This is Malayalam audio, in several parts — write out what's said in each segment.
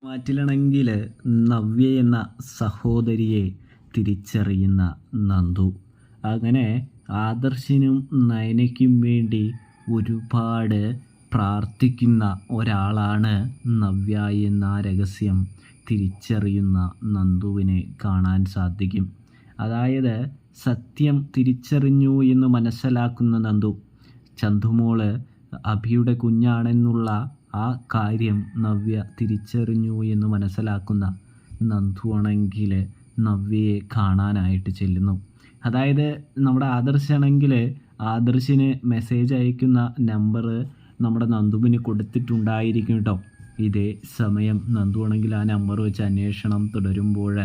മാറ്റിലാണെങ്കിൽ നവ്യ എന്ന സഹോദരിയെ തിരിച്ചറിയുന്ന നന്ദു. അങ്ങനെ ആദർശിനും നയനയ്ക്കും വേണ്ടി ഒരുപാട് പ്രാർത്ഥിക്കുന്ന ഒരാളാണ് നവ്യ എന്ന രഹസ്യം തിരിച്ചറിയുന്ന നന്ദുവിനെ കാണാൻ സാധിക്കും. അതായത് സത്യം തിരിച്ചറിഞ്ഞു എന്ന് മനസ്സിലാക്കുന്ന നന്ദു, ചന്തുമോള് അഭിയുടെ കുഞ്ഞാണെന്നുള്ള ആ കാര്യം നവ്യ തിരിച്ചറിഞ്ഞു എന്ന് മനസ്സിലാക്കുന്ന നന്ദു ആണെങ്കിൽ നവ്യയെ കാണാനായിട്ട് ചെല്ലുന്നു. അതായത് നമ്മുടെ ആദർശാണെങ്കിൽ ആദർശിന് മെസ്സേജ് അയക്കുന്ന നമ്പർ നമ്മുടെ നന്ദുവിന് കൊടുത്തിട്ടുണ്ടായിരിക്കും കേട്ടോ. ഇതേ സമയം നന്ദു ആണെങ്കിൽ ആ നമ്പർ വെച്ച് അന്വേഷണം തുടരുമ്പോൾ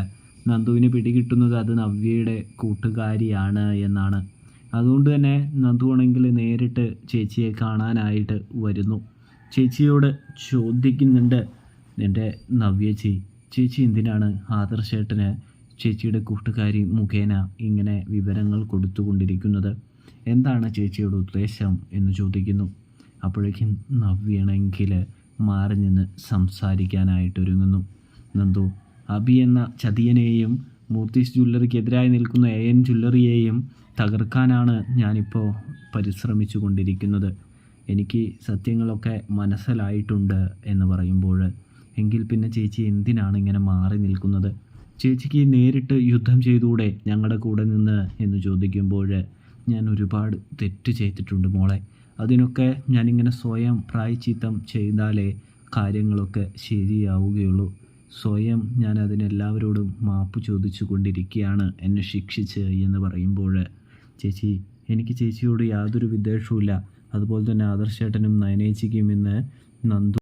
നന്ദുവിന് പിടികിട്ടുന്നത് അത് നവ്യയുടെ കൂട്ടുകാരിയാണ് എന്നാണ്. അതുകൊണ്ട് തന്നെ നന്ദു ആണെങ്കിൽ നേരിട്ട് ചേച്ചിയെ കാണാനായിട്ട് വരുന്നു. ചേച്ചിയോട് ചോദിക്കുന്നുണ്ട്, എൻ്റെ നവ്യ ചേച്ചി എന്തിനാണ് ആദർശേട്ടന് ചേച്ചിയുടെ കൂട്ടുകാരി മുഖേന ഇങ്ങനെ വിവരങ്ങൾ കൊടുത്തുകൊണ്ടിരിക്കുന്നത്? എന്താണ് ചേച്ചിയുടെ ഉദ്ദേശം എന്ന് ചോദിക്കുന്നു. അപ്പോഴേക്കും നവ്യയാണെങ്കിൽ മാറി നിന്ന് സംസാരിക്കാനായിട്ടൊരുങ്ങുന്നു. നന്ദു, അബി എന്ന ചതിയനെയും മൂർത്തീസ് ജ്വല്ലറിക്കെതിരായി നിൽക്കുന്ന AN ജ്വല്ലറിയെയും തകർക്കാനാണ് ഞാനിപ്പോൾ പരിശ്രമിച്ചു കൊണ്ടിരിക്കുന്നത്. എനിക്ക് സത്യങ്ങളൊക്കെ മനസ്സിലായിട്ടുണ്ട് എന്ന് പറയുമ്പോൾ, എങ്കിൽ പിന്നെ ചേച്ചി എന്തിനാണ് ഇങ്ങനെ മാറി നിൽക്കുന്നത്? ചേച്ചിക്ക് നേരിട്ട് യുദ്ധം ചെയ്തുകൂടെ ഞങ്ങളുടെ കൂടെ നിന്ന് എന്ന് ചോദിക്കുമ്പോൾ, ഞാൻ ഒരുപാട് തെറ്റ് ചെയ്തിട്ടുണ്ട് മോളെ. അതിനൊക്കെ ഞാനിങ്ങനെ സ്വയം പ്രായശ്ചിത്തം ചെയ്താലേ കാര്യങ്ങളൊക്കെ ശരിയാവുകയുള്ളൂ. സ്വയം ഞാൻ അതിനെല്ലാവരോടും മാപ്പ് ചോദിച്ചു കൊണ്ടിരിക്കുകയാണ് എന്നെ ശിക്ഷിച്ച് എന്ന് പറയുമ്പോൾ, ചേച്ചി എനിക്ക് ചേച്ചിയോട് യാതൊരു വിദ്വേഷവുമില്ല, അതുപോലെ തന്നെ ആദർശേട്ടനും നയനേച്ചിക്കും ഇന്ന് നന്ദു